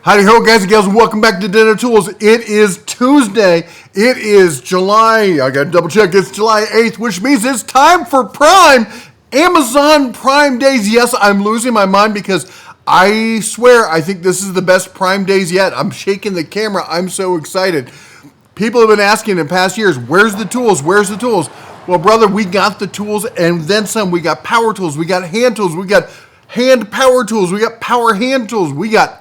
Howdy ho, guys and gals, and welcome back to Dinner Tools. It is Tuesday. It is July, I gotta double check, it's July 8th, which means it's time for Prime. Amazon Prime Days. Yes, I'm losing my mind because I swear I think this is the best Prime Days yet. I'm shaking the camera. I'm so excited. People have been asking in past years, where's the tools? Where's the tools? Well, brother, we got the tools and then some. We got power tools. We got hand tools. We got hand power tools. We got power hand tools. We got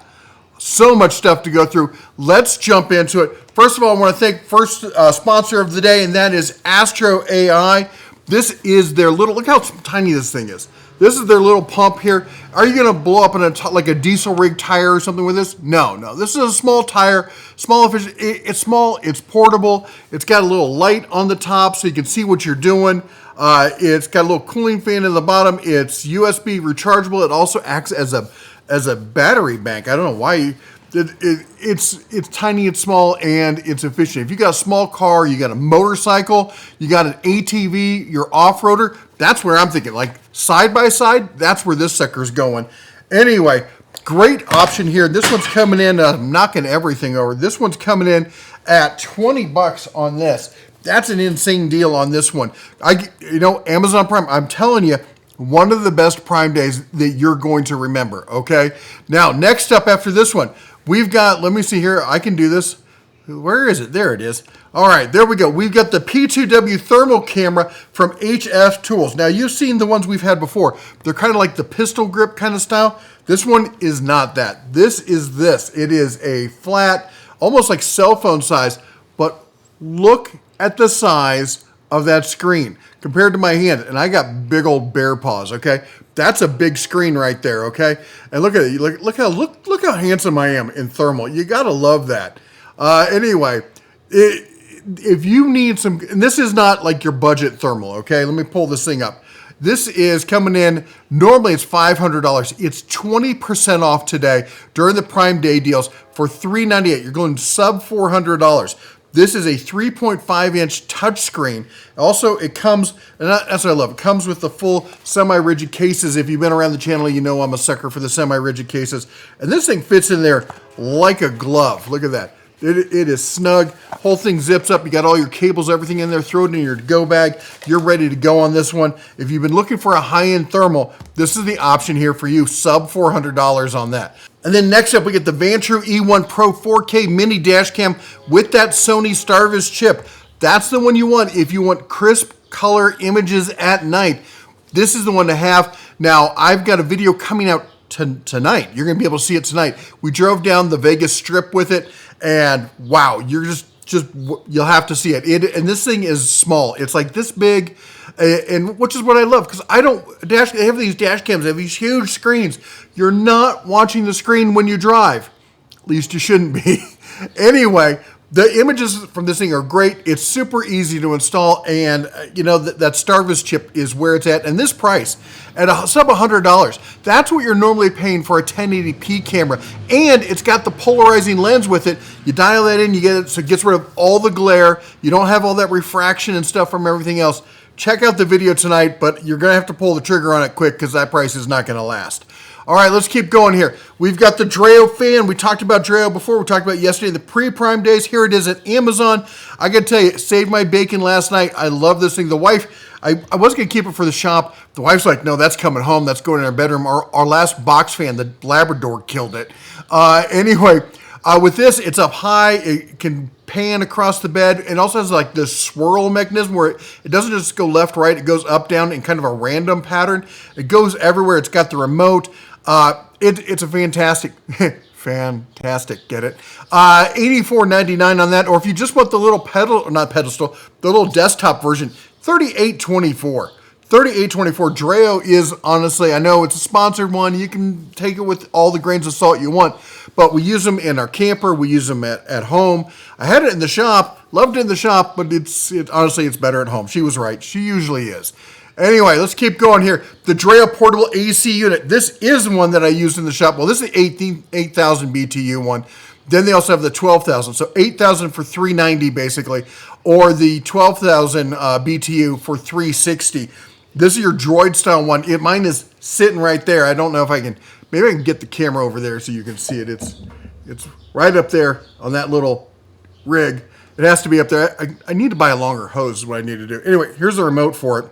so much stuff to go through. Let's jump into it. First of all, I want to thank first sponsor of the day, and that is Astro AI. This is their little, look how tiny this thing is. This is their little pump here. Are you going to blow up in like a diesel rig tire or something with this? No. This is a small tire, small efficient. It's small, it's portable. It's got a little light on the top so you can see what you're doing. It's got a little cooling fan in the bottom. It's USB rechargeable. It also acts as a battery bank. I don't know why. It's tiny, it's small, and it's efficient. If you got a small car, you got a motorcycle, you got an ATV, you're off-roader, that's where I'm thinking. Like side by side, that's where this sucker's going. Anyway, great option here. This one's coming in, knocking everything over. This one's coming in at 20 bucks on this. That's an insane deal on this one. Amazon Prime, I'm telling you, one of the best Prime Days that you're going to remember, okay? Now, next up after this one, we've got, let me see here, I can do this. Where is it? There it is. All right, there we go. We've got the P2W thermal camera from HF Tools. Now, you've seen the ones we've had before. They're kind of like the pistol grip kind of style. This one is not that. This is this. It is a flat, almost like cell phone size, but look at the size of that screen compared to my hand, and I got big old bear paws. Okay, that's a big screen right there. Okay, and look at it. Look how handsome I am in thermal. You gotta love that. Anyway, if you need some, and this is not like your budget thermal. Okay, let me pull this thing up. This is coming in, normally it's $500. It's 20% off today during the Prime Day deals for $398. You're going sub $400. This is a 3.5-inch touchscreen. Also, it comes, and that's what I love, it comes with the full semi-rigid cases. If you've been around the channel, you know I'm a sucker for the semi-rigid cases. And this thing fits in there like a glove. Look at that. It is snug. Whole thing zips up. You got all your cables, everything in there. Throw it in your go bag. You're ready to go on this one. If you've been looking for a high-end thermal, this is the option here for you. Sub $400 on that. And then next up, we get the Vantrue E1 Pro 4K mini dash cam with that Sony Starvis chip. That's the one you want if you want crisp color images at night. This is the one to have. Now, I've got a video coming out tonight. You're going to be able to see it tonight. We drove down the Vegas Strip with it, and wow, you're just you'll have to see it. And this thing is small. It's like this big, and which is what I love, because they have these dash cams, they have these huge screens. You're not watching the screen when you drive. At least you shouldn't be. Anyway, the images from this thing are great. It's super easy to install, and that Starvis chip is where it's at. And this price, at sub $100, that's what you're normally paying for a 1080p camera. And it's got the polarizing lens with it. You dial that in, you get it, so it gets rid of all the glare. You don't have all that refraction and stuff from everything else. Check out the video tonight, but you're going to have to pull the trigger on it quick because that price is not going to last. All right, let's keep going here. We've got the Dreo fan. We talked about Dreo before. We talked about yesterday, the pre-Prime Days. Here it is at Amazon. I got to tell you, saved my bacon last night. I love this thing. The wife, I was going to keep it for the shop. The wife's like, no, that's coming home. That's going in our bedroom. Our last box fan, the Labrador, killed it. Anyway, with this, it's up high. It can pan across the bed. It also has like this swirl mechanism where it doesn't just go left, right. It goes up, down in kind of a random pattern. It goes everywhere. It's got the remote. It's a fantastic, get it? $84.99 on that. Or if you just want the little the little desktop version, $38.24. $38.24. Dreo is, honestly, I know it's a sponsored one. You can take it with all the grains of salt you want, but we use them in our camper. We use them at home. I had it in the shop, loved it in the shop, but honestly, it's better at home. She was right. She usually is. Anyway, let's keep going here. The Dreo portable AC unit. This is one that I used in the shop. Well, this is the 8,000 BTU one. Then they also have the 12,000. So 8,000 for $390 basically, or the 12,000 BTU for $360. This is your Droid style one. Mine is sitting right there. I don't know if I can, maybe I can get the camera over there so you can see it. It's right up there on that little rig. It has to be up there. I need to buy a longer hose is what I need to do. Anyway, here's the remote for it.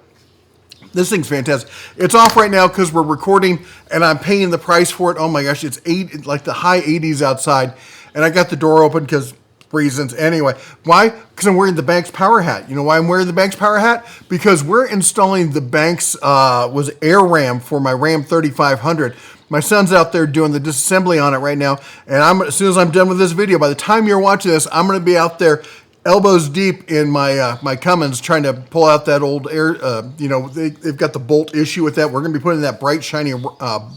This thing's fantastic. It's off right now because we're recording and I'm paying the price for it. Oh my gosh, it's like the high 80s outside. And I got the door open because reasons. Anyway, why? Because I'm wearing the Banks power hat. You know why I'm wearing the Banks power hat? Because we're installing the Banks air ram for my Ram 3500. My son's out there doing the disassembly on it right now. And as soon as I'm done with this video, by the time you're watching this, I'm going to be out there elbows deep in my Cummins trying to pull out that old air. They've got the bolt issue with that. We're going to be putting that bright, shiny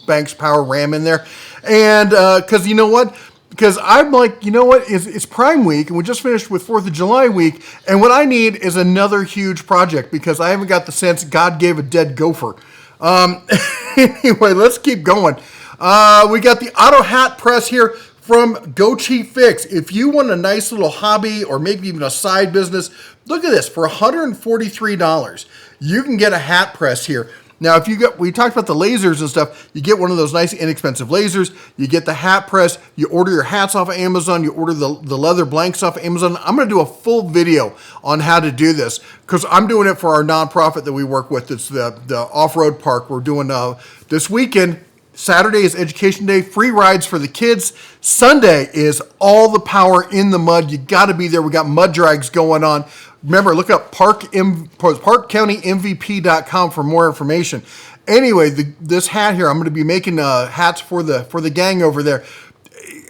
Banks power ram in there. And because you know what? Because I'm like, you know what? It's Prime Week, and we just finished with 4th of July week, and what I need is another huge project because I haven't got the sense God gave a dead gopher. Anyway, let's keep going. We got the auto hat press here from Go Cheap Fix. If you want a nice little hobby or maybe even a side business, look at this. For $143, you can get a hat press here. Now, we talked about the lasers and stuff, you get one of those nice inexpensive lasers, you get the hat press, you order your hats off of Amazon, you order the leather blanks off of Amazon. I'm going to do a full video on how to do this because I'm doing it for our nonprofit that we work with. It's the off-road park. We're doing this weekend. Saturday is Education Day, free rides for the kids. Sunday is all the power in the mud. You got to be there. We got mud drags going on. Remember, look up parkcountymvp.com for more information. Anyway, this hat here, I'm going to be making hats for the gang over there.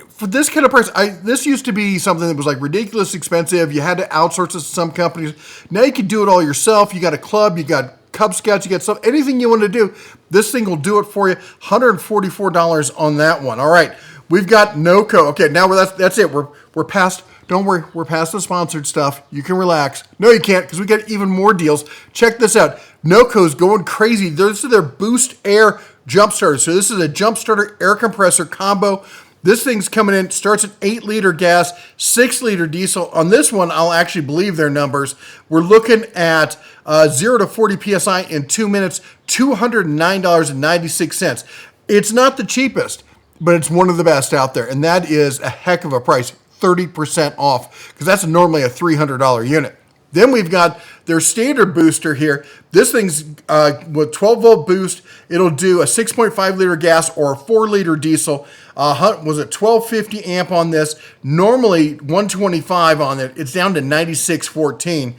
For this kind of price, this used to be something that was like ridiculous expensive. You had to outsource it to some companies. Now you can do it all yourself. You got a club, you got Cub Scouts, you get stuff, anything you want to do, this thing will do it for you. $144 on that one. All right, we've got NOCO. Okay, now that's it. We're past. Don't worry, we're past the sponsored stuff. You can relax. No, you can't because we got even more deals. Check this out. NOCO's going crazy. This is their Boost Air jump starter. So this is a jump starter air compressor combo. This thing's coming in, starts at 8-liter gas, 6-liter diesel. On this one, I'll actually believe their numbers. We're looking at 0 to 40 PSI in 2 minutes, $209.96. It's not the cheapest, but it's one of the best out there. And that is a heck of a price, 30% off, because that's normally a $300 unit. Then we've got their standard booster here. This thing's with 12-volt boost. It'll do a 6.5-liter gas or a 4-liter diesel. Was it 1250 amp on this? Normally 125 on it. It's down to 9614.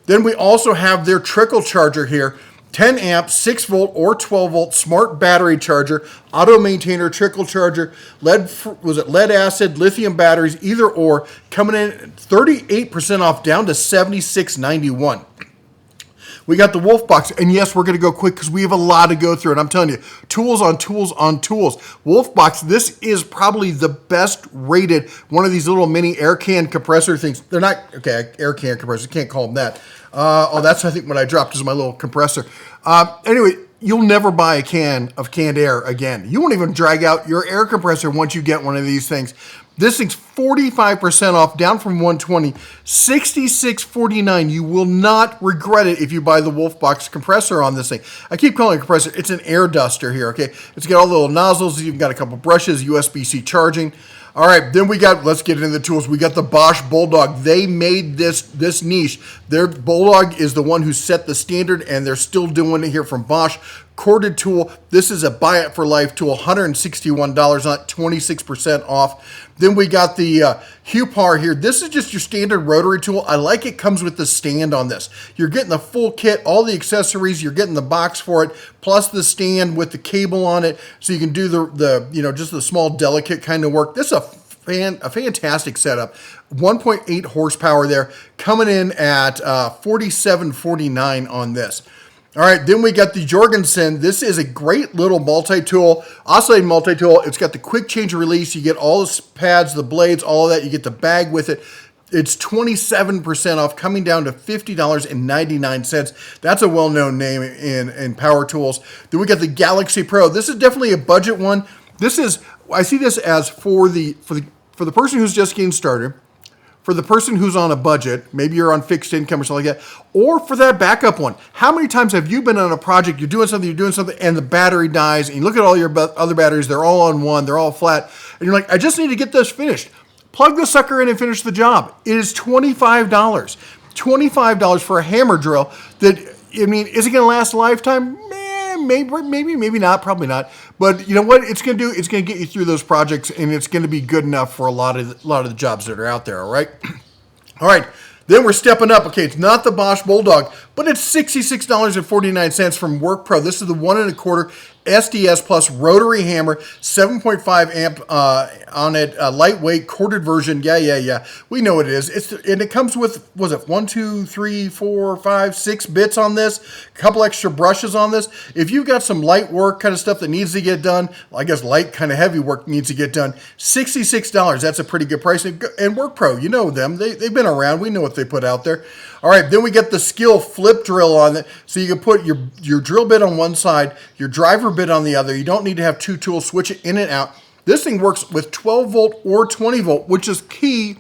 Then we also have their trickle charger here. 10 amp, 6 volt or 12 volt smart battery charger, auto maintainer trickle charger, lead acid, lithium batteries, either or, coming in 38% off down to $76.91. We got the Wolf Box, and yes, we're going to go quick because we have a lot to go through, and I'm telling you, tools on tools on tools. Wolf Box, this is probably the best rated one of these little mini air can compressor things. They're not, okay, air can compressor, can't call them that. That's, I think, what I dropped is my little compressor. Anyway, you'll never buy a can of canned air again. You won't even drag out your air compressor once you get one of these things. This thing's 45% off, down from $120, $66.49. You will not regret it if you buy the Wolf Box compressor on this thing. I keep calling it a compressor. It's an air duster here, okay? It's got all the little nozzles. You've got a couple brushes, USB-C charging. All right, then let's get into the tools. We got the Bosch Bulldog. They made this niche. Their Bulldog is the one who set the standard, and they're still doing it here from Bosch. Corded tool. This is a buy it for life tool, $161, not 26% off. Then we got the Hupar here. This is just your standard rotary tool. I like it comes with the stand on this. You're getting the full kit, all the accessories. You're getting the box for it, plus the stand with the cable on it, so you can do just the small delicate kind of work. This is a fantastic setup. 1.8 horsepower there, coming in at $47.49 on this. All right, then we got the Jorgensen. This is a great little multi-tool, oscillating multi-tool. It's got the quick change and release. You get all the pads, the blades, all of that. You get the bag with it. It's 27% off, coming down to $50.99. That's a well-known name in power tools. Then we got the Galaxy Pro. This is definitely a budget one. I see this as for the person who's just getting started, for the person who's on a budget, maybe you're on fixed income or something like that, or for that backup one. How many times have you been on a project, you're doing something, and the battery dies, and you look at all your other batteries, they're all on one, they're all flat, and you're like, I just need to get this finished. Plug the sucker in and finish the job. It is $25. $25 for a hammer drill that, I mean, is it going to last a lifetime? Maybe not, probably not. But you know what it's going to do? It's going to get you through those projects, and it's going to be good enough for a lot of the jobs that are out there, all right? All right, then we're stepping up. Okay, it's not the Bosch Bulldog, but it's $66.49 from Work Pro. This is the 1 1/4 SDS Plus rotary hammer, 7.5 amp on it, lightweight corded version. Yeah. We know what it is. And it comes with, was it 1, 2, 3, 4, 5, 6 bits on this, a couple extra brushes on this. If you've got some light work kind of stuff that needs to get done, I guess light kind of heavy work needs to get done, $66. That's a pretty good price. And Work Pro, you know them. They've been around. We know what they put out there. All right, then we get the Skill flip drill on it. So you can put your drill bit on one side, your driver bit on the other. You don't need to have two tools, switch it in and out. This thing works with 12 volt or 20 volt, which is key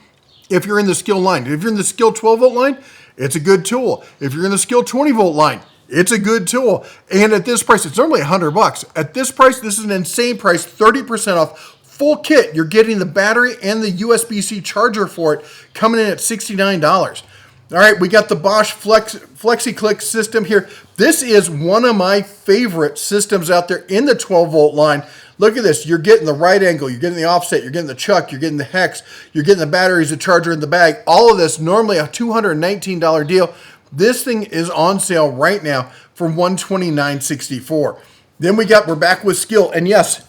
if you're in the Skill line. If you're in the Skill 12 volt line, it's a good tool. If you're in the Skill 20 volt line, it's a good tool. And at this price, it's normally $100. At this price, this is an insane price, 30% off. Full kit, you're getting the battery and the USB-C charger for it, coming in at $69. All right, we got the Bosch FlexiClick system here. This is one of my favorite systems out there in the 12 volt line. Look at this. You're getting the right angle. You're getting the offset. You're getting the chuck. You're getting the hex. You're getting the batteries, the charger in the bag. All of this, normally a $219 deal. This thing is on sale right now for $129.64. Then we're back with Skill. And yes,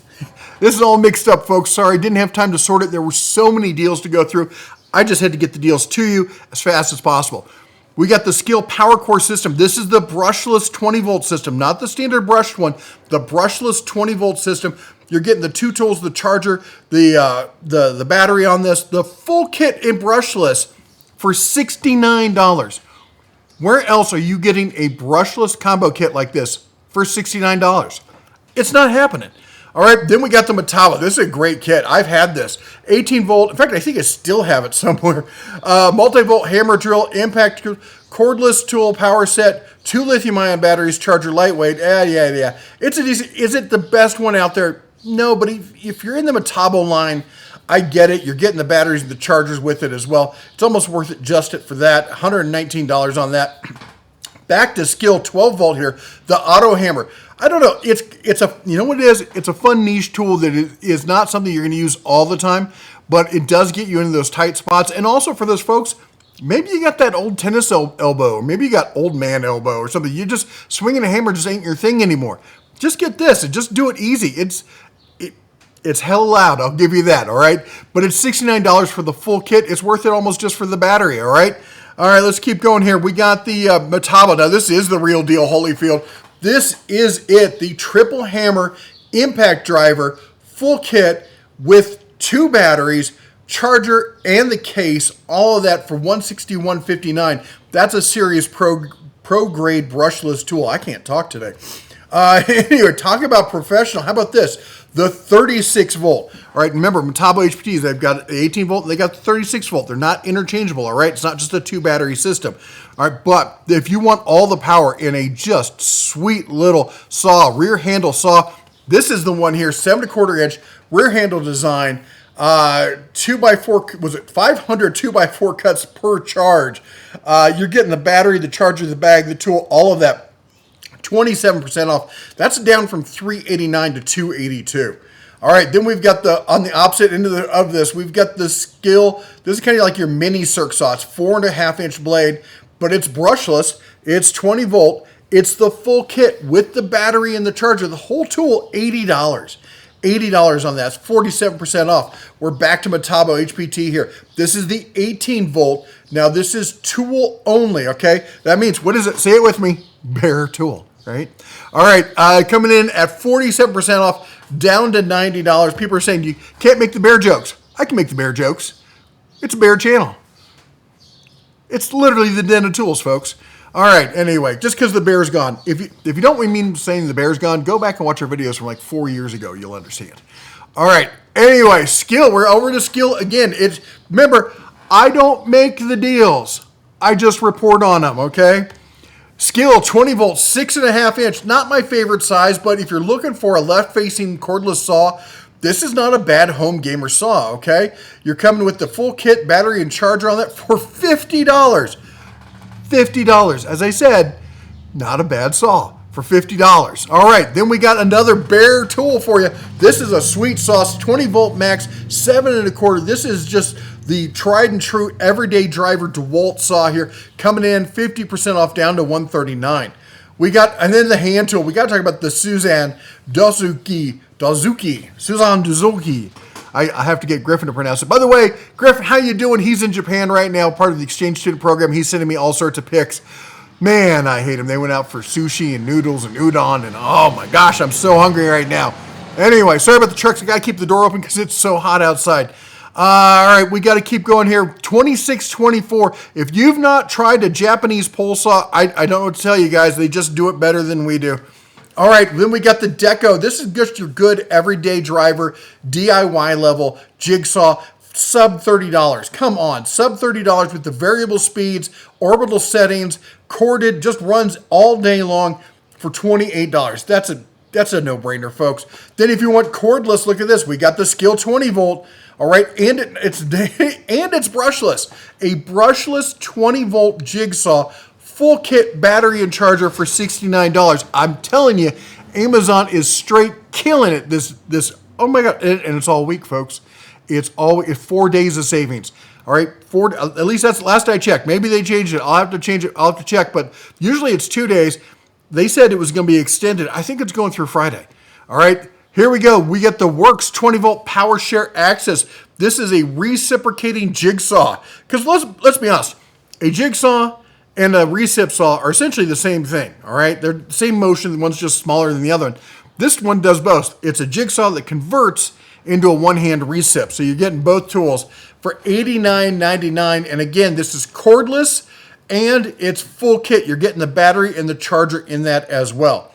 this is all mixed up, folks. Sorry, didn't have time to sort it. There were so many deals to go through. I just had to get the deals to you as fast as possible. We got the Skill Power Core system. This is the brushless 20 volt system, not the standard brushed one, the brushless 20 volt system. You're getting the two tools, the charger, the battery on this, the full kit in brushless for $69. Where else are you getting a brushless combo kit like this for $69? It's not happening. All right, then we got the Metabo. This is a great kit. I've had this. 18 volt. In fact, I think I still have it somewhere. Multi-volt hammer drill, impact cordless tool power set, 2 lithium-ion batteries, charger lightweight. Yeah. It's a decent. Is it the best one out there? No, but if you're in the Metabo line, I get it. You're getting the batteries and the chargers with it as well. It's almost worth it just for that. $119 on that. Back to Skill 12 volt here, the auto hammer. I don't know. It's a, you know what it is? It's a fun niche tool that is not something you're going to use all the time, but it does get you into those tight spots. And also for those folks, maybe you got that old tennis elbow, or maybe you got old man elbow or something. You just swinging a hammer just ain't your thing anymore. Just get this and just do it easy. It's hell loud. I'll give you that. All right. But it's $69 for the full kit. It's worth it almost just for the battery. All right. All right. Let's keep going here. We got the Metabo. Now this is the real deal, Holyfield. This is it, the triple hammer impact driver, full kit with 2 batteries, charger, and the case, all of that for $161.59. That's a serious pro-grade brushless tool. I can't talk today. Anyway, talk about professional. How about this? The 36 volt. All right, remember, Metabo HPTs, they've got the 18 volt, they got the 36 volt. They're not interchangeable, all right? It's not just a 2 battery system. All right, but if you want all the power in a just sweet little saw, rear handle saw, this is the one here, 7 1/4 inch rear handle design, 2x4, was it 500 2x4 cuts per charge. You're getting the battery, the charger, the bag, the tool, all of that. 27% off. That's down from $389 to $282. All right, then we've got on the opposite end of this, we've got the Skill. This is kind of like your mini circ saw. It's 4.5 inch blade, but it's brushless. It's 20 volt. It's the full kit with the battery and the charger. The whole tool, $80. $80 on that. It's 47% off. We're back to Metabo HPT here. This is the 18 volt. Now this is tool only, okay? That means, what is it? Say it with me. Bare tool, right? All right, coming in at 47% off, down to $90. People are saying you can't make the bear jokes. I can make the bear jokes. It's a bear channel. It's literally the den of tools, folks. All right, anyway, just because the bear's gone. If you don't mean saying the bear's gone, go back and watch our videos from like 4 years ago. You'll understand. All right, anyway, Skill. We're over to Skill again. Remember, I don't make the deals. I just report on them, okay? Skill 20 volt, 6.5 inch. Not my favorite size, but if you're looking for a left-facing cordless saw, this is not a bad home gamer saw, okay? You're coming with the full kit, battery, and charger on that for $50. $50. As I said, not a bad saw for $50. All right, then we got another bare tool for you. This is a sweet sauce, 20 volt max, 7.25. This is just the tried and true everyday driver DeWalt saw here, coming in 50% off down to $139. We got, and then the hand tool. We got to talk about the Suzanne Dozuki. Suzanne Dozuki. I have to get Griffin to pronounce it. By the way, Griffin, how you doing? He's in Japan right now, part of the exchange student program. He's sending me all sorts of pics. Man, I hate him. They went out for sushi and noodles and udon, and oh my gosh, I'm so hungry right now. Anyway, sorry about the trucks. I got to keep the door open because it's so hot outside. All right, we got to keep going here. 2624. If you've not tried a Japanese pole saw, I don't know what to tell you guys. They just do it better than we do. All right, then we got the Deco. This is just your good everyday driver, DIY level jigsaw, sub $30. Come on, sub $30 with the variable speeds, orbital settings, corded, just runs all day long for $28. That's a no-brainer, folks. Then if you want cordless, look at this. We got the Skill 20 volt. All right, and it's brushless. A brushless 20 volt jigsaw, full kit, battery and charger for $69. I'm telling you, Amazon is straight killing it. This oh my God, and it's all week, folks. It's 4 days of savings. All right, at least that's the last I checked. Maybe they changed it. I'll have to change it. I'll have to check, but usually it's 2 days. They said it was going to be extended. I think it's going through Friday. All right. Here we go. We get the Works 20 volt power share access. This is a reciprocating jigsaw. Because let's be honest, a jigsaw and a recip saw are essentially the same thing. All right, they're the same motion. One's just smaller than the other one. This one does both. It's a jigsaw that converts into a one-hand recip. So you're getting both tools for $89.99. And again, this is cordless and it's full kit. You're getting the battery and the charger in that as well.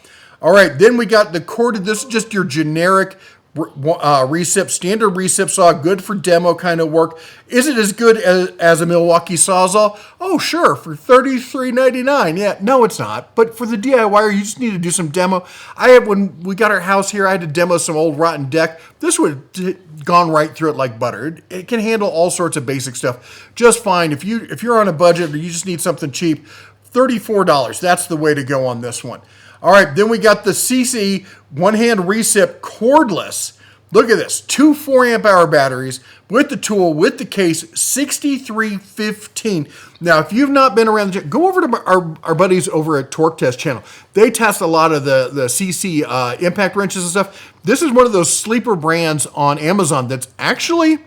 All right, then we got the corded. This is just your generic recip, standard recip saw, good for demo kind of work. Is it as good as a Milwaukee Sawzall? Oh, sure, for $33.99. Yeah, no, it's not. But for the DIYer, you just need to do some demo. When we got our house here, I had to demo some old rotten deck. This would have gone right through it like butter. It can handle all sorts of basic stuff just fine. If you're on a budget or you just need something cheap, $34. That's the way to go on this one. All right, then we got the CC one-hand recip cordless. Look at this, 2 4-amp-hour batteries with the tool, with the case, $63.15. Now, if you've not been around, go over to our buddies over at Torque Test channel. They test a lot of the CC impact wrenches and stuff. This is one of those sleeper brands on Amazon that's actually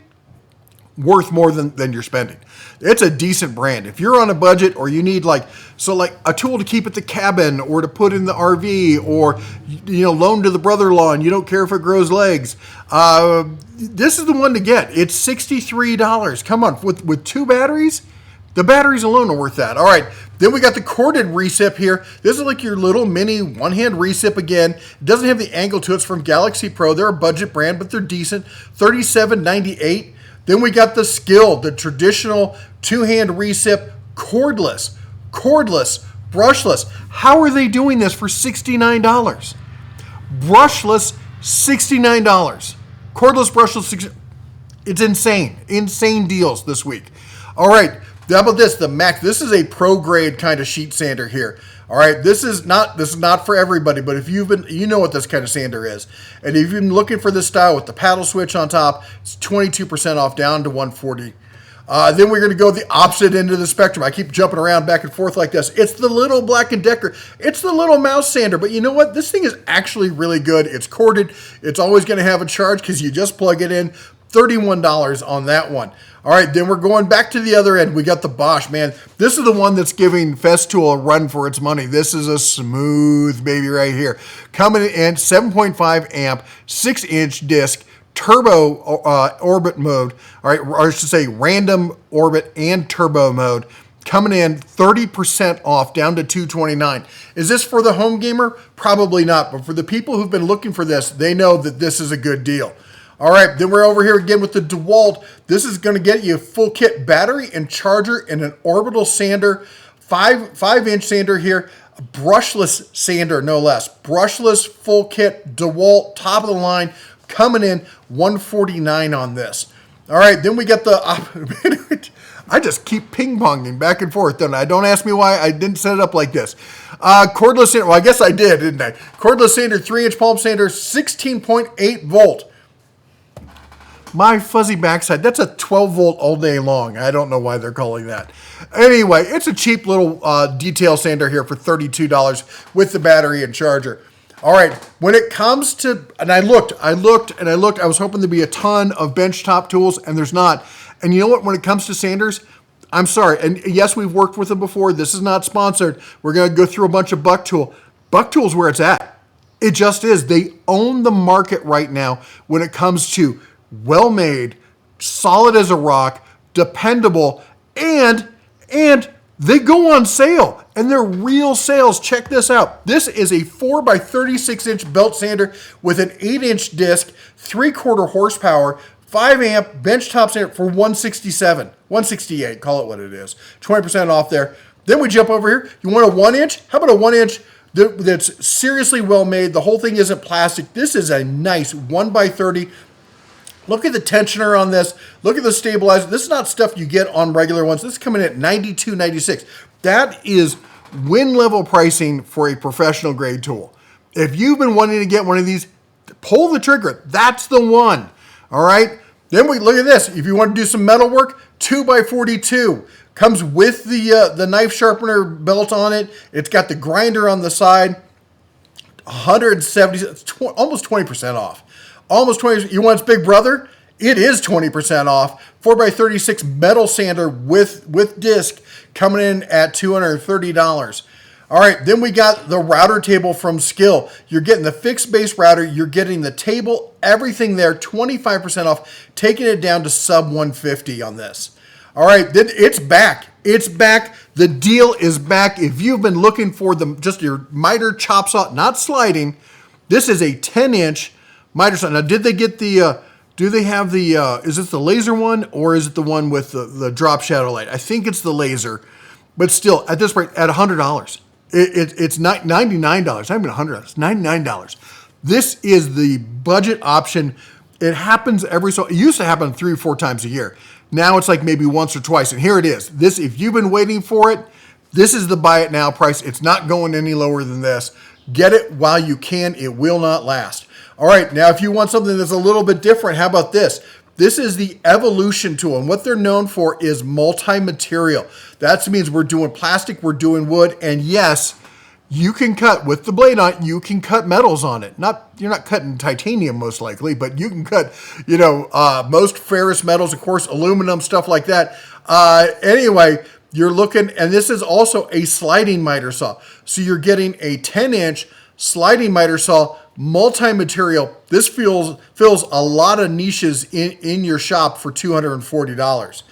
worth more than you're spending. It's a decent brand. If you're on a budget or you need like a tool to keep at the cabin or to put in the RV or loan to the brother-in-law and you don't care if it grows legs, this is the one to get. It's $63. Come on, with 2 batteries, the batteries alone are worth that. All right, then we got the corded recip here. This is like your little mini one-hand recip again. It doesn't have the angle to it. It's from Galaxy Pro. They're a budget brand, but they're decent. $37.98. Then we got the Skill, the traditional 2-hand recip, cordless, brushless. How are they doing this for $69? Brushless, $69. Cordless, brushless, it's insane. Insane deals this week. All right, how about this? The Max. This is a pro grade kind of sheet sander here. All right, this is not for everybody, but if you know what this kind of sander is, and if you've been looking for this style with the paddle switch on top, it's 22% off down to $140. Then we're going to go the opposite end of the spectrum. I keep jumping around back and forth like this. It's the little Black & Decker. It's the little mouse sander, but you know what? This thing is actually really good. It's corded. It's always going to have a charge because you just plug it in. $31 on that one. All right, then we're going back to the other end. We got the Bosch, man. This is the one that's giving Festool a run for its money. This is a smooth baby right here. Coming in 7.5 amp, 6-inch disc, turbo orbit mode. All right, or I should say random orbit and turbo mode. Coming in 30% off down to $229. Is this for the home gamer? Probably not, but for the people who've been looking for this, they know that this is a good deal. All right, then we're over here again with the DeWalt. This is going to get you a full kit battery and charger and an orbital sander, 5-inch sander here, a brushless sander, no less. Brushless full kit DeWalt, top of the line, coming in $149 on this. All right, then we get the... I just keep ping-ponging back and forth, don't I? Don't ask me why I didn't set it up like this. Cordless sander, well, I guess I did, didn't I? Cordless sander, 3-inch palm sander, 16.8 volt. My fuzzy backside, that's a 12 volt all day long. I don't know why they're calling that. Anyway, it's a cheap little detail sander here for $32 with the battery and charger. All right, when it comes to, and I looked. I was hoping there'd be a ton of benchtop tools, and there's not. And you know what? When it comes to sanders, I'm sorry. And yes, we've worked with them before. This is not sponsored. We're going to go through a bunch of Buck Tool. Buck Tool's where it's at. It just is. They own the market right now when it comes to well-made, solid as a rock, dependable, and they go on sale, and they're real sales. Check this out. This is a 4x36-inch belt sander with an 8-inch disc, 3/4 horsepower, 5-amp benchtop sander for $168. Call it what it is. 20% off there. Then we jump over here. You want a 1-inch? How about a 1-inch that's seriously well made? The whole thing isn't plastic. This is a nice 1x30. Look at the tensioner on this. Look at the stabilizer. This is not stuff you get on regular ones. This is coming in at $92.96. That is win level pricing for a professional grade tool. If you've been wanting to get one of these, pull the trigger. That's the one. All right. Then we look at this. If you want to do some metal work, 2x42 comes with the knife sharpener belt on it. It's got the grinder on the side. 170, almost 20% off. Almost 20%. You want its big brother? It is 20% off. 4x36 metal sander with disc coming in at $230. All right, then we got the router table from Skill. You're getting the fixed base router. You're getting the table, everything there, 25% off, taking it down to sub 150 on this. All right, then it's back. It's back. The deal is back. If you've been looking for just your miter chop saw, not sliding, this is a 10-inch miter saw. Now, did they get the? Do they have the? Is it the laser one or is it the one with the drop shadow light? I think it's the laser, but still, at this rate, at $100, it's $99. Not even $100. It's $99. This is the budget option. It happens it used to happen 3 or 4 times a year. Now it's like maybe once or twice, and here it is. This, if you've been waiting for it, this is the buy it now price. It's not going any lower than this. Get it while you can. It will not last. All right, now if you want something that's a little bit different, how about this? This is the Evolution tool, and what they're known for is multi-material. That means we're doing plastic, we're doing wood, and yes, you can cut, with the blade on it, you can cut metals on it. You're not cutting titanium most likely, but you can cut, most ferrous metals, of course, aluminum, stuff like that. Anyway, you're looking, and this is also a sliding miter saw. So you're getting a 10-inch sliding miter saw, multi-material. This fills a lot of niches in your shop for $240.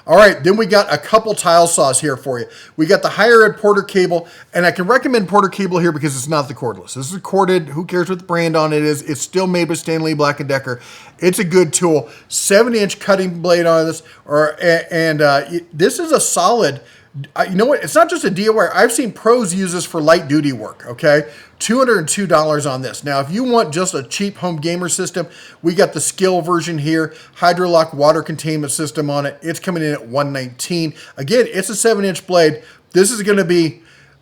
All right, then we got a couple tile saws here for you. We got the higher ed Porter cable, and I can recommend Porter cable here because it's not the cordless. This is corded. Who cares what the brand on it is? It's still made by Stanley Black & Decker. It's a good tool. 7-inch cutting blade on this, this is a solid. You know what? It's not just a DIY. I've seen pros use this for light duty work, okay? $202 on this. Now, if you want just a cheap home gamer system, we got the Skill version here, Hydrolock water containment system on it. It's coming in at $119. Again, it's a 7-inch blade. This is going to be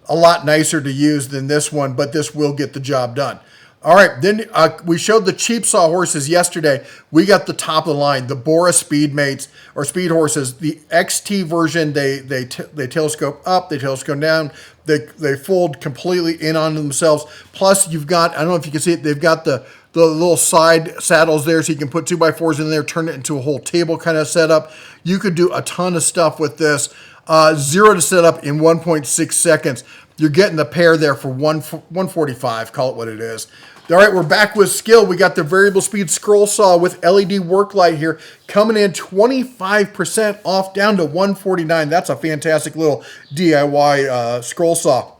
a lot nicer to use than this one, but this will get the job done. All right, then we showed the cheap saw horses yesterday. We got the top of the line, the Bora Speedmates or Speed Horses. The XT version, they telescope up, they telescope down, they fold completely in on themselves. Plus, you've got, I don't know if you can see it, they've got the little side saddles there, so you can put 2x4s in there, turn it into a whole table kind of setup. You could do a ton of stuff with this. 0 to set up in 1.6 seconds. You're getting the pair there for $145, call it what it is. All right, we're back with Skill. We got the variable speed scroll saw with LED work light here, coming in 25% off, down to $149. That's a fantastic little DIY scroll saw.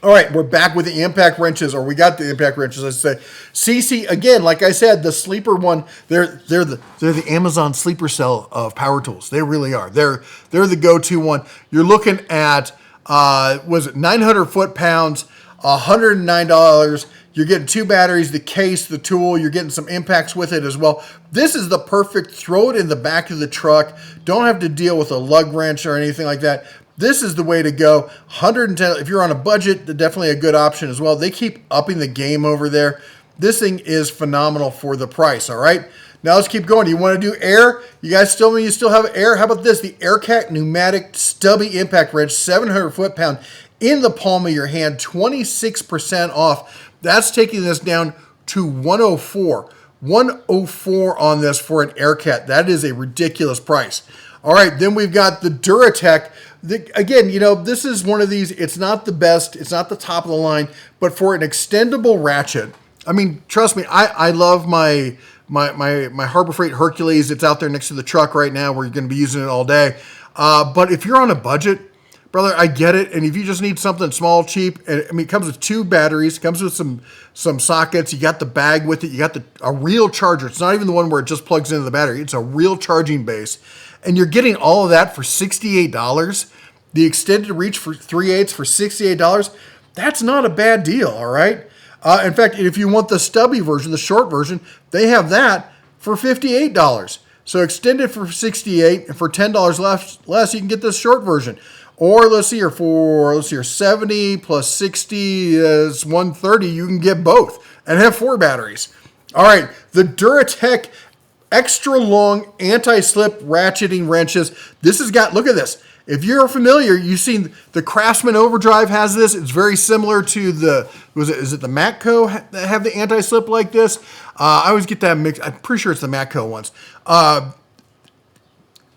All right, we're back with the impact wrenches, or we got the impact wrenches, I say. CC, again, like I said, the sleeper one, they're the Amazon sleeper cell of power tools. They really are. They're the go-to one. You're looking at, was it 900 foot-pounds, $109. You're getting 2 batteries, the case, the tool. You're getting some impacts with it as well. This is the perfect, throw it in the back of the truck. Don't have to deal with a lug wrench or anything like that. This is the way to go. 110. If you're on a budget, definitely a good option as well. They keep upping the game over there. This thing is phenomenal for the price. All right. Now let's keep going. You want to do air? You guys still have air? How about this? The AirCat pneumatic stubby impact wrench, 700 foot-pound in the palm of your hand, 26% off. That's taking this down to 104. 104 on this for an AirCat. That is a ridiculous price. All right, then we've got the Duratec. Again, this is one of these, it's not the best, it's not the top of the line, but for an extendable ratchet, I mean, trust me, I love my Harbor Freight Hercules. It's out there next to the truck right now where you're going to be using it all day. But if you're on a budget, brother, I get it. And if you just need something small, cheap, it comes with 2 batteries, comes with some sockets. You got the bag with it. You got a real charger. It's not even the one where it just plugs into the battery. It's a real charging base. And you're getting all of that for $68. The extended reach for 3/8 for $68. That's not a bad deal, all right? In fact, if you want the stubby version, the short version, they have that for $58. So extended for $68, and for $10 less, you can get this short version. Or let's see here, 70 plus 60 is 130. You can get both and have 4 batteries. All right, the Duratec extra long anti-slip ratcheting wrenches. This has got, look at this. If you're familiar, you've seen the Craftsman Overdrive has this. It's very similar to is it the Matco that have the anti-slip like this? I always get that mixed. I'm pretty sure it's the Matco ones.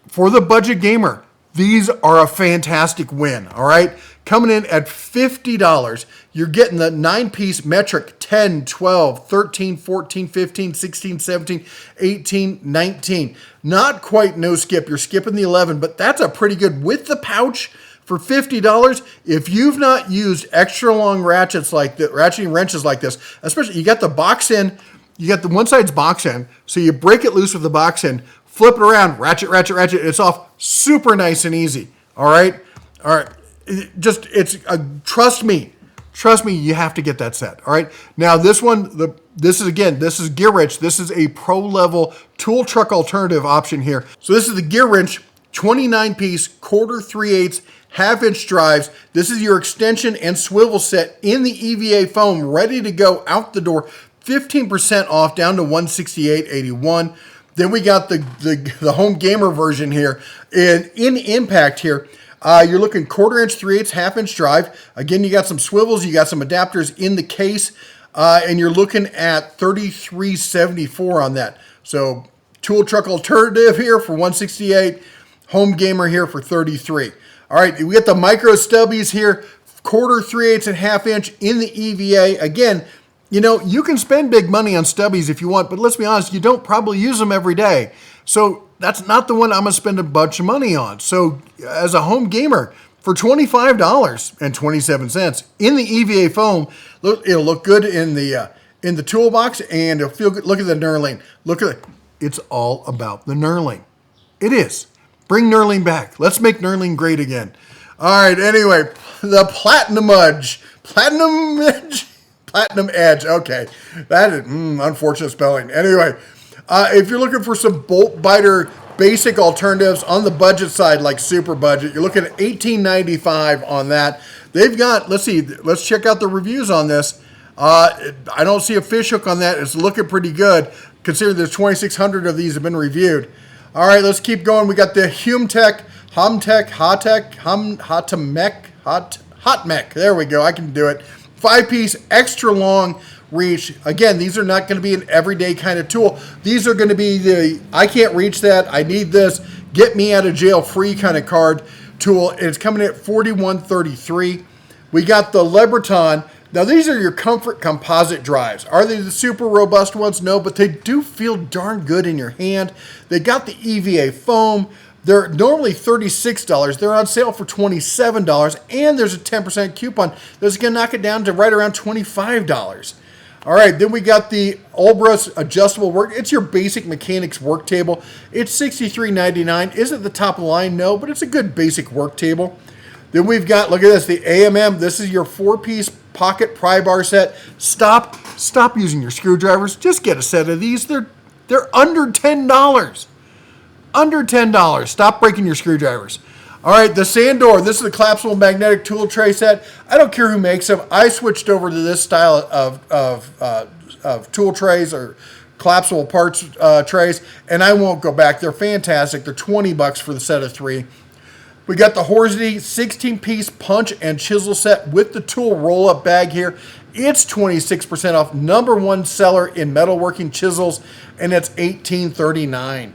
For the budget gamer, these are a fantastic win, all right? Coming in at $50, you're getting the 9-piece metric 10, 12, 13, 14, 15, 16, 17, 18, 19. Not quite no skip. You're skipping the 11, but that's a pretty good with the pouch for $50. If you've not used extra long ratcheting wrenches like this, especially you got the box end, you got the one side's box end, so you break it loose with the box end, flip it around, ratchet, it's off. Super nice and easy. All right. Trust me, you have to get that set. All right. Now this one, this is Gear Wrench. This is a pro level tool truck alternative option here. So this is the Gear Wrench, 29-piece, quarter 3/8, half-inch drives. This is your extension and swivel set in the EVA foam, ready to go out the door. 15% off, down to $168.81. Then we got the home gamer version here. And in impact here, you're looking 1/4 inch, 3/8, half-inch drive. Again, you got some swivels, you got some adapters in the case, and you're looking at $33.74 on that. So tool truck alternative here for $168, home gamer here for $33. All right, we got the micro stubbies here, 1/4, 3/8, and half-inch in the EVA. Again, you can spend big money on stubbies if you want, but let's be honest, you don't probably use them every day. So that's not the one I'm going to spend a bunch of money on. So as a home gamer, for $25.27 in the EVA foam, it'll look good in the toolbox, and it'll feel good. Look at the knurling. Look at it. It's all about the knurling. It is. Bring knurling back. Let's make knurling great again. All right, anyway, the Platinum Edge. Platinum Edge. Okay. That is unfortunate spelling. Anyway, if you're looking for some bolt biter basic alternatives on the budget side, like super budget, you're looking at $18.95 on that. They've got, let's check out the reviews on this. I don't see a fish hook on that. It's looking pretty good, considering there's 2,600 of these have been reviewed. All right, let's keep going. We got the Hotmech. There we go. I can do it. 5-piece, extra long reach. Again, these are not going to be an everyday kind of tool. These are going to be I can't reach that, I need this, get me out of jail free kind of card tool. And it's coming in at $41.33. We got the Lebreton. Now, these are your comfort composite drives. Are they the super robust ones? No, but they do feel darn good in your hand. They got the EVA foam. They're normally $36. They're on sale for $27, and there's a 10% coupon that's going to knock it down to right around $25. All right, then we got the Olbras adjustable work. It's your basic mechanics work table. It's $63.99. Isn't the top of the line? No, but it's a good basic work table. Then we've got, look at this, the AMM. This is your 4-piece pocket pry bar set. Stop using your screwdrivers. Just get a set of these. They're under $10. Under $10. Stop breaking your screwdrivers. All right, the Sandor. This is a collapsible magnetic tool tray set. I don't care who makes them. I switched over to this style of tool trays or collapsible parts trays, and I won't go back. They're fantastic. They're $20 for the set of 3. We got the Horsley 16-piece punch and chisel set with the tool roll-up bag here. It's 26% off. #1 seller in metalworking chisels, and it's $18.39.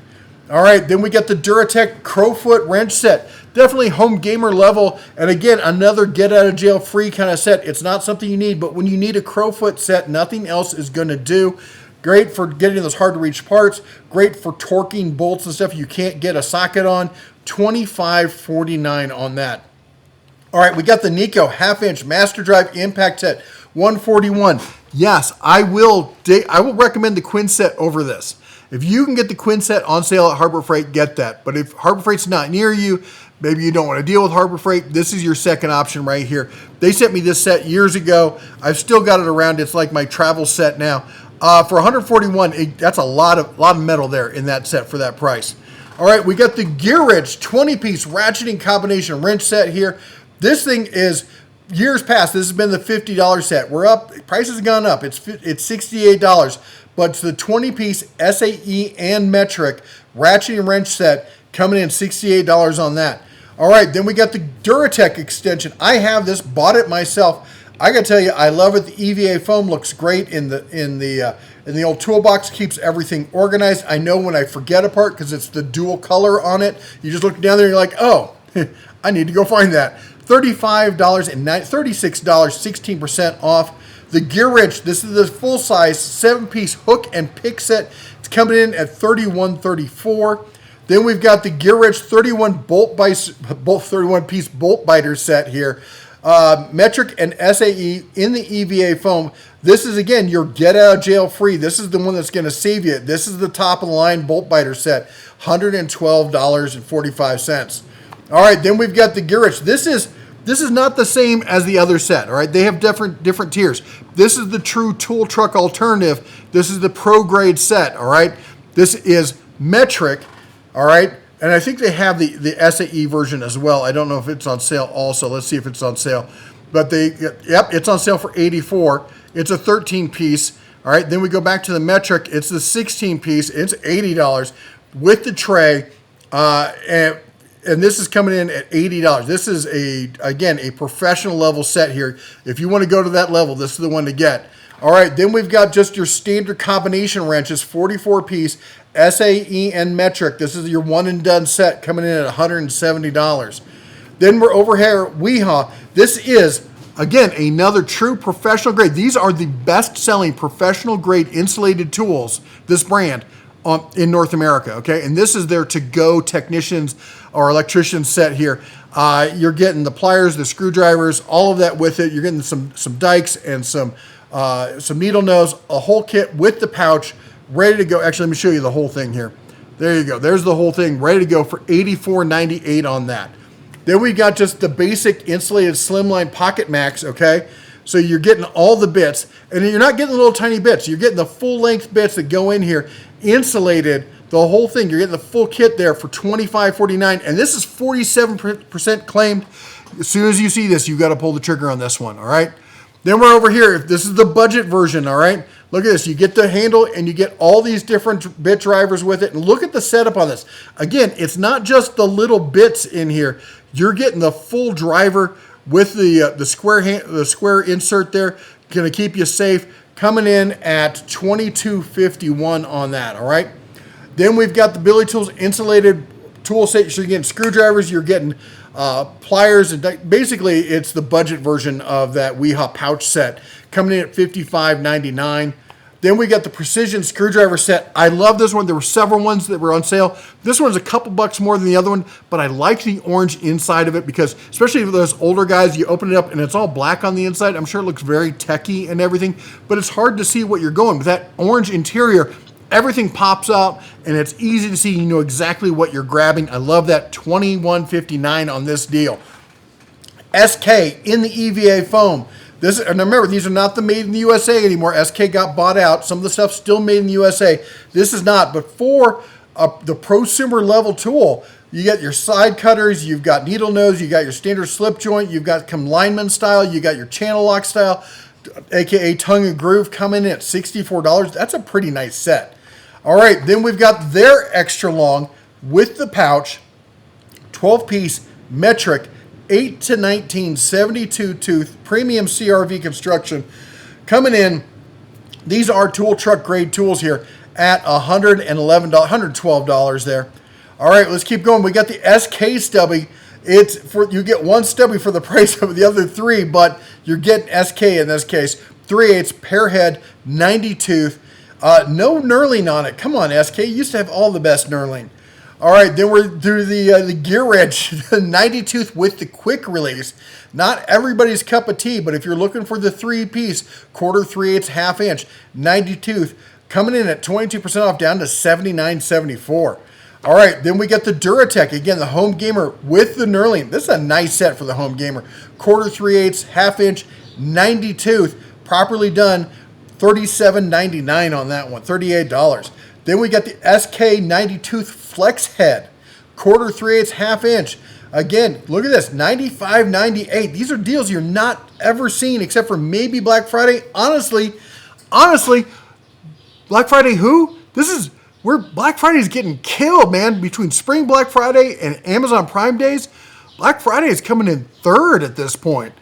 All right, then we got the Duratec Crowfoot wrench set. Definitely home gamer level, and again, another get-out-of-jail-free kind of set. It's not something you need, but when you need a Crowfoot set, nothing else is going to do. Great for getting those hard-to-reach parts. Great for torquing bolts and stuff you can't get a socket on. $25.49 on that. All right, we got the Nico half-inch Master Drive Impact Set, $141. Yes, I will recommend the Quinn set over this. If you can get the Quinn set on sale at Harbor Freight, get that. But if Harbor Freight's not near you, maybe you don't want to deal with Harbor Freight, this is your second option right here. They sent me this set years ago. I've still got it around. It's like my travel set now. For $141, that's a lot of metal there in that set for that price. All right, we got the Gearridge 20-piece ratcheting combination wrench set here. This thing is years past. This has been the $50 set. We're up. Price has gone up. It's $68. But it's the 20-piece SAE and metric ratcheting wrench set coming in $68 on that. All right, then we got the Duratec extension. I have this, bought it myself. I gotta tell you, I love it. The EVA foam looks great in the old toolbox. Keeps everything organized. I know when I forget a part because it's the dual color on it. You just look down there and you're like, oh, I need to go find that. $36, 16% off. The Gearridge, this is the full-size 7-piece hook and pick set. It's coming in at $31.34. Then we've got the Gearridge 31-piece bolt biter set here. Metric and SAE in the EVA foam. This is, again, your get-out-of-jail-free. This is the one that's going to save you. This is the top-of-the-line bolt biter set, $112.45. All right, then we've got the Gearridge. This is not the same as the other set, all right? They have different tiers. This is the true tool truck alternative. This is the pro grade set, all right? This is metric, all right? And I think they have the SAE version as well. I don't know if it's on sale also. Let's see if it's on sale. But it's on sale for $84. It's a 13-piece, all right? Then we go back to the metric. It's the 16-piece. It's $80 with the tray, and this is coming in at $80. This is, again, a professional level set here. If you want to go to that level, this is the one to get. All right, then we've got just your standard combination wrenches, 44-piece, SAE and metric. This is your one-and-done set coming in at $170. Then we're over here at Weehaw. This is, again, another true professional grade. These are the best-selling professional grade insulated tools, this brand, in North America, okay? And this is their to-go technicians or electricians set here. You're getting the pliers, the screwdrivers, all of that with it. You're getting some dikes and some needle nose, a whole kit with the pouch, ready to go. Actually, let me show you the whole thing here. There you go. There's the whole thing ready to go for $84.98 on that. Then we got just the basic insulated slimline pocket max, okay? So you're getting all the bits, and you're not getting the little tiny bits. You're getting the full-length bits that go in here, insulated, the whole thing. You're getting the full kit there for $25.49, and this is 47% claimed. As soon as you see this, you've got to pull the trigger on this one, all right? Then we're over here. This is the budget version, all right? Look at this. You get the handle, and you get all these different bit drivers with it, and look at the setup on this. Again, it's not just the little bits in here. You're getting the full driver with the square insert there. Going to keep you safe. Coming in at $22.51 on that, all right? Then we've got the Billy Tools insulated tool set. So you're getting screwdrivers, you're getting pliers, and basically it's the budget version of that Weehaw pouch set, coming in at $55.99. Then we got the precision screwdriver set. I love this one. There were several ones that were on sale. This one's a couple bucks more than the other one, but I like the orange inside of it because, especially for those older guys, you open it up and it's all black on the inside. I'm sure it looks very techy and everything, but it's hard to see what you're going. With that orange interior, everything pops out and it's easy to see. You know exactly what you're grabbing. I love that. $21.59 on this deal. SK in the EVA foam. This, and remember, these are not the made in the USA anymore. SK got bought out. Some of the stuff's still made in the USA. This is not. But for the prosumer level tool, you get your side cutters, you've got needle nose, you got your standard slip joint, you've got lineman style, you got your channel lock style, aka tongue and groove, coming in at $64. That's a pretty nice set. All right, then we've got their extra long with the pouch, 12-piece metric, 8 to 19, 72 tooth, premium CRV construction. Coming in, these are tool truck grade tools here at $112 there. All right, let's keep going. We got the SK stubby. It's for, you get one stubby for the price of the other three, but you're getting SK in this case. 3/8 pair head, 90 tooth. No knurling on it. Come on, SK. You used to have all the best knurling. All right, then we're through the gear wrench, the 90 tooth with the quick release. Not everybody's cup of tea, but if you're looking for the 3-piece, 1/4, 3/8, 1/2 inch, 90 tooth, coming in at 22% off, down to $79.74. All right, then we got the Duratech, again, the home gamer with the knurling. This is a nice set for the home gamer. 1/4, 3/8, 1/2 inch, 90 tooth, properly done, $37.99 on that one, $38. Then we got the SK 90 tooth flex head, 1/4, 3/8, 1/2 inch. Again, look at this, $95.98. These are deals you're not ever seeing except for maybe Black Friday. Honestly, Black Friday who? This is where Black Friday is getting killed, man. Between Spring Black Friday and Amazon Prime Days, Black Friday is coming in third at this point.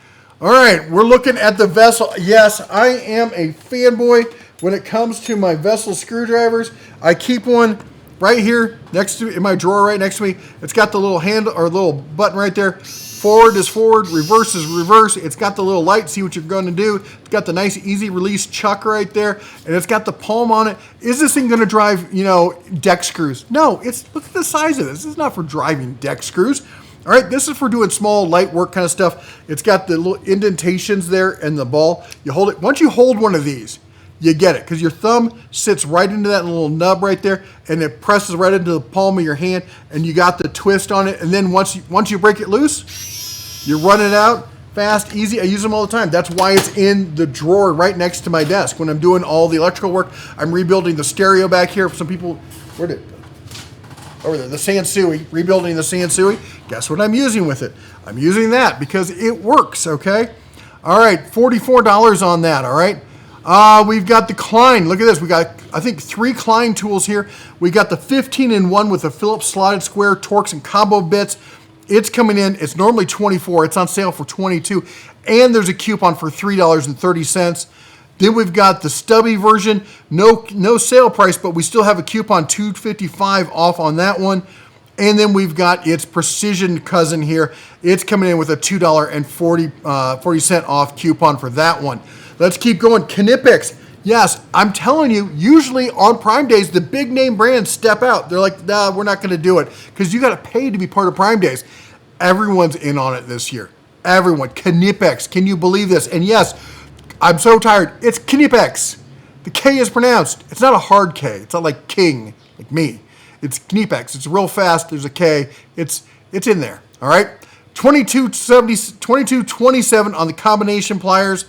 All right, we're looking at the Vessel. Yes, I am a fanboy when it comes to my Vessel screwdrivers. I keep one right here next to, in my drawer right next to me. It's got the little handle or little button right there. Forward is forward, reverse is reverse. It's got the little light, see what you're going to do. It's got the nice easy release chuck right there, and it's got the palm on it. Is this thing going to drive, deck screws? No, look at the size of this. This is not for driving deck screws. All right, this is for doing small, light work kind of stuff. It's got the little indentations there and the ball. You hold it. Once you hold one of these, you get it, because your thumb sits right into that little nub right there, and it presses right into the palm of your hand, and you got the twist on it. And then once you break it loose, you run it out fast, easy. I use them all the time. That's why it's in the drawer right next to my desk when I'm doing all the electrical work. I'm rebuilding the stereo back here. Some people, over there, the Sansui, rebuilding the Sansui. Guess what I'm using with it? I'm using that because it works, okay? All right, $44 on that, all right? We've got the Klein. Look at this. We got, I think, 3 Klein tools here. We got the 15-in-1 with the Phillips slotted square Torx and combo bits. It's coming in. It's normally $24. It's on sale for $22. And there's a coupon for $3.30. Then we've got the stubby version. No sale price, but we still have a coupon, $2.55 off on that one. And then we've got its precision cousin here. It's coming in with a $2.40 off coupon for that one. Let's keep going. Knipex. Yes, I'm telling you, usually on Prime Days, the big name brands step out. They're like, nah, we're not going to do it because you got to pay to be part of Prime Days. Everyone's in on it this year. Everyone. Knipex. Can you believe this? And yes, I'm so tired. It's Knipex. The K is pronounced. It's not a hard K. It's not like king, like me. It's Knipex. It's real fast. There's a K. It's in there. All right. $22.27 on the combination pliers.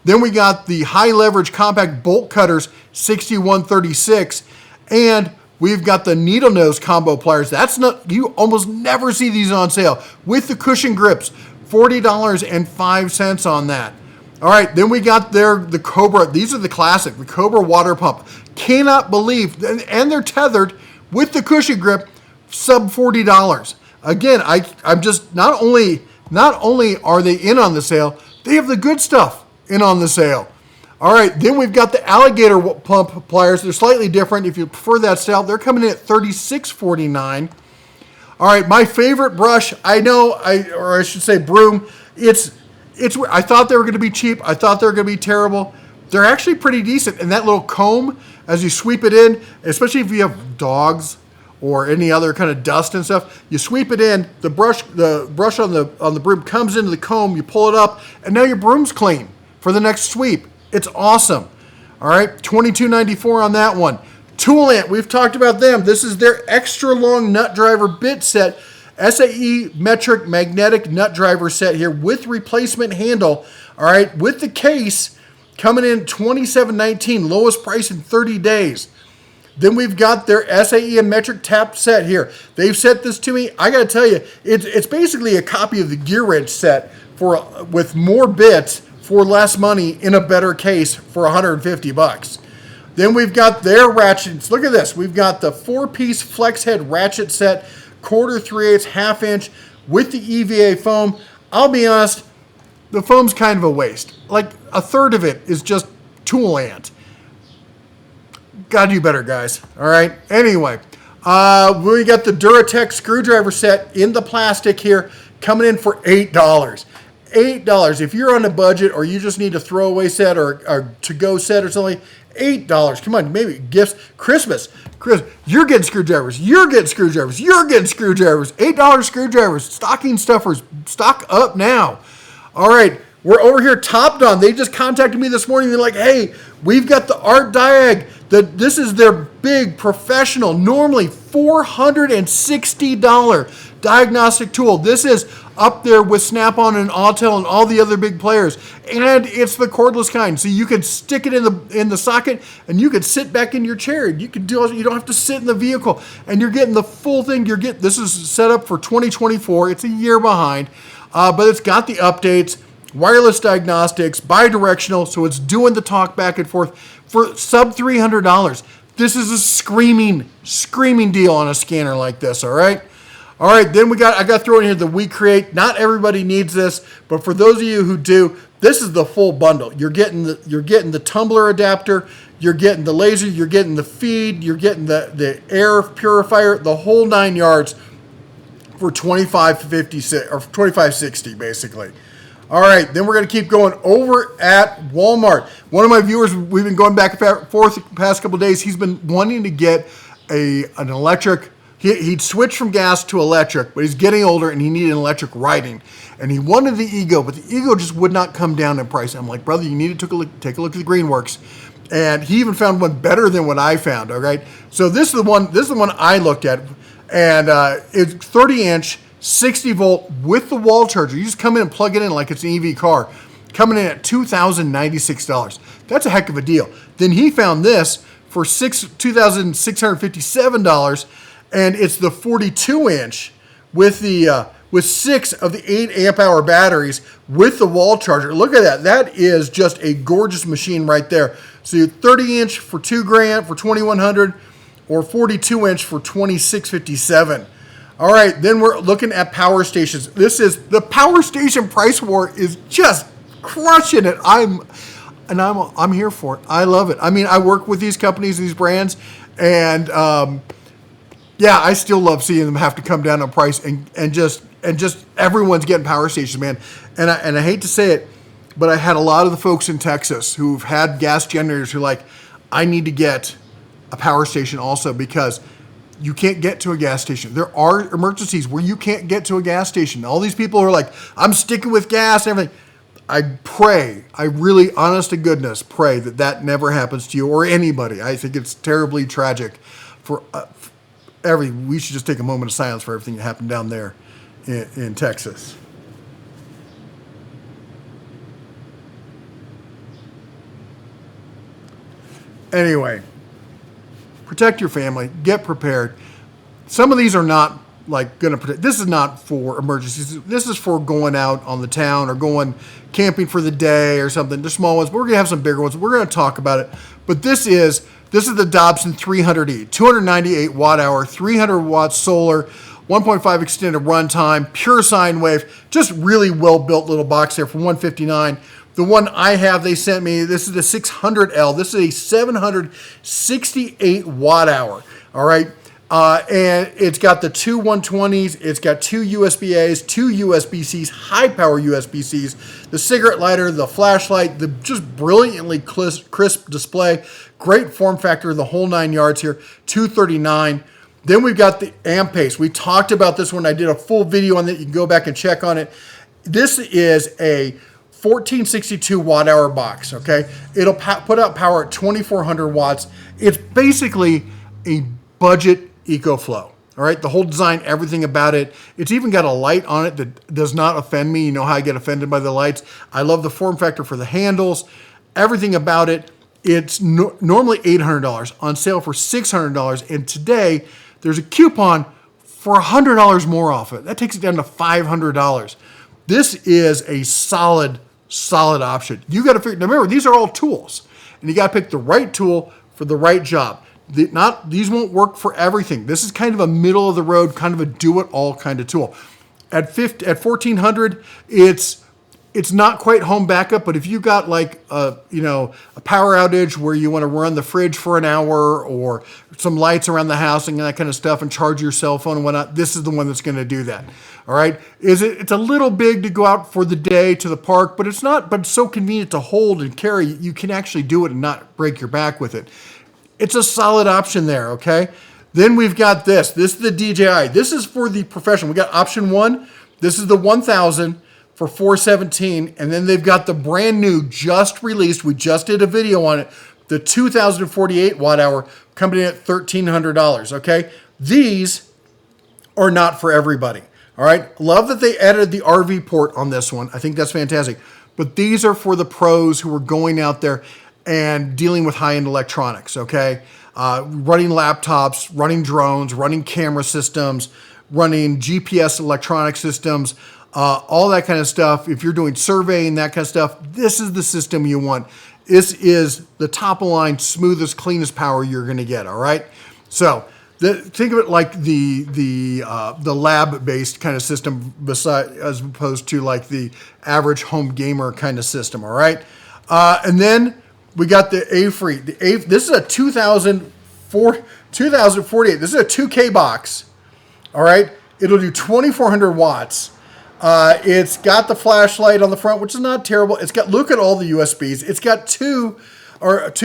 Then we got the high leverage compact bolt cutters, $61.36, and we've got the needle nose combo pliers. You almost never see these on sale with the cushion grips, $40.05 on that. All right, then we got the Cobra. These are the classic, the Cobra water pump. Cannot believe, and they're tethered with the cushion grip, sub $40. Again, I'm just not only are they in on the sale, they have the good stuff in on the sale. All right, then we've got the alligator pump pliers. They're slightly different. If you prefer that style, they're coming in at $36.49. All right, my favorite brush, or I should say broom. I thought they were going to be cheap. I thought they were going to be terrible. they're actually pretty decent. And that little comb, as you sweep it in, especially if you have dogs or any other kind of dust and stuff, you sweep it in, the brush on the broom comes into the comb, you pull it up, and now your broom's clean for the next sweep. It's awesome. All right, $22.94 on that one. Tool Ant, we've talked about them. This is their extra long nut driver bit set, SAE metric magnetic nut driver set here with replacement handle. All right, with the case coming in $27.19, lowest price in 30 days. Then we've got their SAE and metric tap set here. They've sent this to me. I got to tell you, it's basically a copy of the gear wrench set with more bits for less money in a better case for $150. Then we've got their ratchets. Look at this. We've got the 4-piece flex head ratchet set, 1/4, 3/8, 1/2 inch with the EVA foam. I'll be honest, the foam's kind of a waste. Like a third of it is just Tool Ant. Gotta do better, guys. All right. Anyway, we got the Duratec screwdriver set in the plastic here, coming in for $8. $8. If you're on a budget or you just need a throwaway set or to-go set or something, $8. Come on, maybe gifts. Christmas, you're getting screwdrivers. You're getting screwdrivers. You're getting screwdrivers. $8 screwdrivers. Stocking stuffers. Stock up now. All right. We're over here, Top Don. They just contacted me this morning. They're like, hey, we've got the Art Diag. This is their big professional, normally $460 diagnostic tool. This is up there with Snap-on and Autel and all the other big players. And it's the cordless kind. So you can stick it in the socket and you can sit back in your chair. You don't have to sit in the vehicle. And you're getting the full thing. This is set up for 2024. It's a year behind. But it's got the updates. Wireless diagnostics, bidirectional, so it's doing the talk back and forth for sub $300. This is a screaming deal on a scanner like this, all right? All right, then I got to throw in here the We Create. Not everybody needs this, but for those of you who do, this is the full bundle. You're getting the tumbler adapter, you're getting the laser, you're getting the feed, you're getting the air purifier, the whole 9 yards for $25.56 or $25.60 basically. All right, then we're going to keep going over at Walmart. One of my viewers, we've been going back and forth the past couple of days. He's been wanting to get an electric. He'd switched from gas to electric, but he's getting older and he needed an electric riding. And he wanted the Ego, but the Ego just would not come down in price. I'm like, brother, you need to take a look at the Greenworks. And he even found one better than what I found, all right? So this is the one I looked at. And it's 30-inch. 60 volt with the wall charger. You just come in and plug it in like it's an EV car. Coming in at $2,096. That's a heck of a deal. Then he found this for $2,657, and it's the 42-inch with 6 of the 8 amp hour batteries with the wall charger. Look at that. That is just a gorgeous machine right there. So you 30-inch for $2,000 for $2,100, or 42-inch for $2,657. All right, then we're looking at power stations. The power station price war is just crushing it. I'm here for it. I love it. I mean, I work with these companies, these brands, and I still love seeing them have to come down on price and just everyone's getting power stations, man. And I hate to say it, but I had a lot of the folks in Texas who've had gas generators who are like, I need to get a power station also because you can't get to a gas station. There are emergencies where you can't get to a gas station. All these people are like, I'm sticking with gas and everything. I really, honest to goodness, pray that never happens to you or anybody. I think it's terribly tragic we should just take a moment of silence for everything that happened down there in Texas. Anyway. Protect your family. Get prepared. Some of these are not like going to protect. This is not for emergencies. This is for going out on the town or going camping for the day or something. They're small ones, but we're going to have some bigger ones. We're going to talk about it. But this is the Dobson 300E, 298 watt hour, 300 watt solar, 1.5 extended runtime, pure sine wave. Just really well built little box there for $159. The one I have, they sent me, this is the 600L. This is a 768 watt hour. All right. And it's got the two 120s. It's got two USB-A's, two USB-C's, high-power USB-C's, the cigarette lighter, the flashlight, the just brilliantly crisp display. Great form factor, the whole 9 yards here, $239. Then we've got the amp pace. We talked about this one. I did a full video on that. You can go back and check on it. This is a 1462 watt-hour box, okay? It'll put out power at 2400 watts. It's basically a budget EcoFlow. All right, the whole design, everything about it. It's even got a light on it that does not offend me. You know how I get offended by the lights. I love the form factor for the handles, everything about it. It's normally $800, on sale for $600, and today there's a coupon for $100 more off it. That takes it down to $500. This is a solid option. You got to figure. Now remember, these are all tools, and you got to pick the right tool for the right job. These won't work for everything. This is kind of a middle of the road, kind of a do-it-all kind of tool. At $1,400, it's not quite home backup, but if you got like a power outage where you want to run the fridge for an hour or some lights around the house and that kind of stuff and charge your cell phone and whatnot, this is the one that's going to do that. All right. It's a little big to go out for the day to the park, but it's so convenient to hold and carry. You can actually do it and not break your back with it. It's a solid option there, okay? Then we've got this. This is the DJI. This is for the professional. We got option 1. This is the 1000 for $417, and then they've got the brand new, just released, we just did a video on it, the 2048 watt hour coming in at $1,300, okay? These are not for everybody, all right? Love that they added the RV port on this one. I think that's fantastic. But these are for the pros who are going out there and dealing with high-end electronics, okay? Running laptops, running drones, running camera systems, running GPS electronic systems, all that kind of stuff. If you're doing surveying, that kind of stuff, this is the system you want. This is the top-of-line, smoothest, cleanest power you're going to get, all right? So think of it like the lab-based kind of system as opposed to like the average home gamer kind of system, all right? And then we got the A-Free. This is a 2048. This is a 2K box. All right. It'll do 2400 watts. It's got the flashlight on the front, which is not terrible. Look at all the USBs. It's got two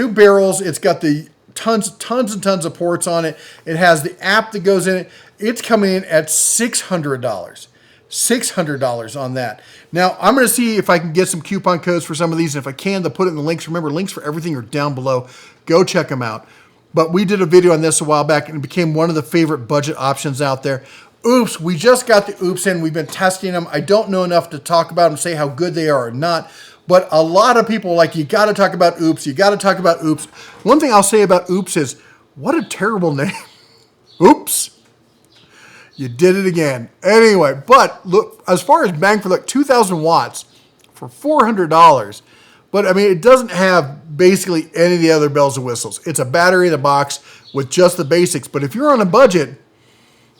barrels. It's got the tons and tons of ports on it. It has the app that goes in it. It's coming in at $600. $600 on that. Now, I'm going to see if I can get some coupon codes for some of these. And if I can, they'll put it in the links. Remember, links for everything are down below. Go check them out. But we did a video on this a while back, and it became one of the favorite budget options out there. Oops, we just got the Oops in. We've been testing them. I don't know enough to talk about them, say how good they are or not. But a lot of people are like, you got to talk about Oops. You got to talk about Oops. One thing I'll say about Oops is, what a terrible name. Oops. You did it again. Anyway, but look, as far as bang for like 2,000 watts for $400, but I mean, it doesn't have basically any of the other bells and whistles. It's a battery in the box with just the basics. But if you're on a budget,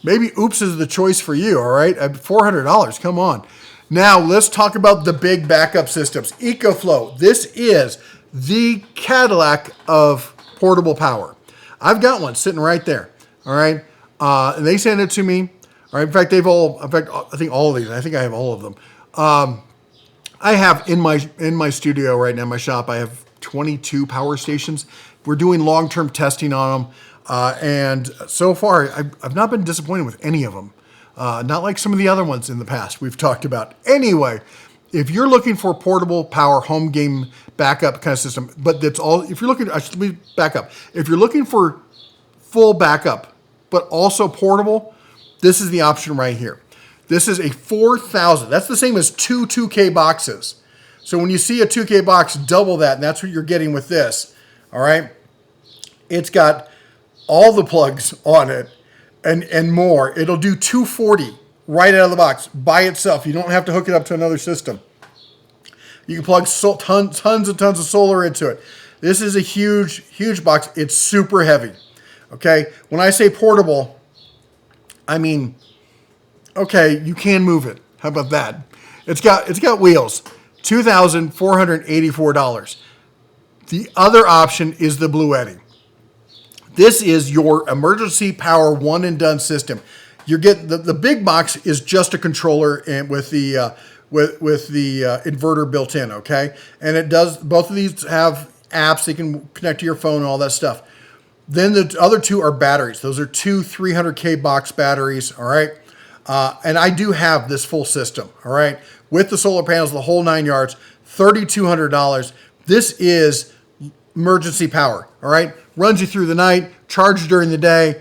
maybe Oops is the choice for you, all right? At $400, come on. Now, let's talk about the big backup systems. EcoFlow, this is the Cadillac of portable power. I've got one sitting right there, all right? And they sent it to me. All right. In fact, I think all of these. I think I have all of them. I have in my studio right now, in my shop, I have 22 power stations. We're doing long-term testing on them, and so far, I've not been disappointed with any of them. Not like some of the other ones in the past we've talked about. Anyway, if you're looking for portable power home game backup kind of system, but that's all. If you're looking, let me back up. If you're looking for full backup, but also portable, this is the option right here. This is a 4,000. That's the same as two 2K boxes. So when you see a 2K box, double that, and that's what you're getting with this. All right? It's got all the plugs on it and more. It'll do 240 right out of the box by itself. You don't have to hook it up to another system. You can plug tons and tons of solar into it. This is a huge, huge box. It's super heavy. Okay, when I say portable, I mean, okay, you can move it. How about that? It's got wheels, $2,484. The other option is the Blue Eddy. This is your emergency power one and done system. You're getting the big box is just a controller and with the inverter built in, okay? And it does, both of these have apps that can connect to your phone and all that stuff. Then the other two are batteries. Those are two 300K box batteries, all right? And I do have this full system, all right? With the solar panels, the whole 9 yards, $3,200. This is emergency power, all right? Runs you through the night, charged during the day,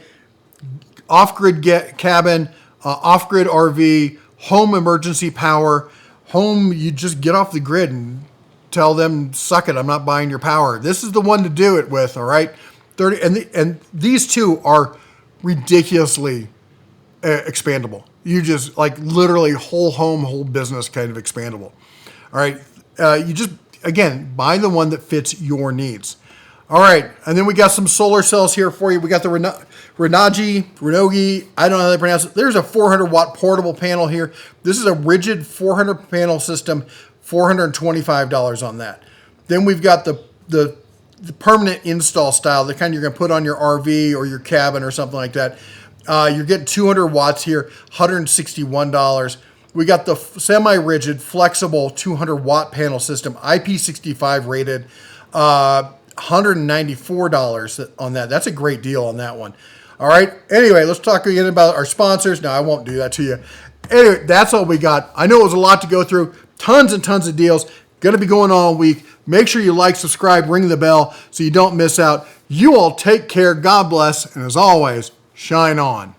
off-grid cabin, off-grid RV, home emergency power. Home, you just get off the grid and tell them, suck it, I'm not buying your power. This is the one to do it with, all right? And these two are ridiculously expandable. You just like literally whole home, whole business kind of expandable. All right. You just, again, buy the one that fits your needs. All right. And then we got some solar cells here for you. We got the Renogi, I don't know how they pronounce it. There's a 400 watt portable panel here. This is a rigid 400 panel system, $425 on that. Then we've got the permanent install style, the kind you're going to put on your RV or your cabin or something like that. You're getting 200 watts here, $161. We got the semi-rigid, flexible 200 watt panel system, IP65 rated, $194 on that. That's a great deal on that one. All right. Anyway, let's talk again about our sponsors. No, I won't do that to you. Anyway, that's all we got. I know it was a lot to go through. Tons and tons of deals. Going to be going on all week. Make sure you like, subscribe, ring the bell so you don't miss out. You all take care. God bless. And as always, shine on.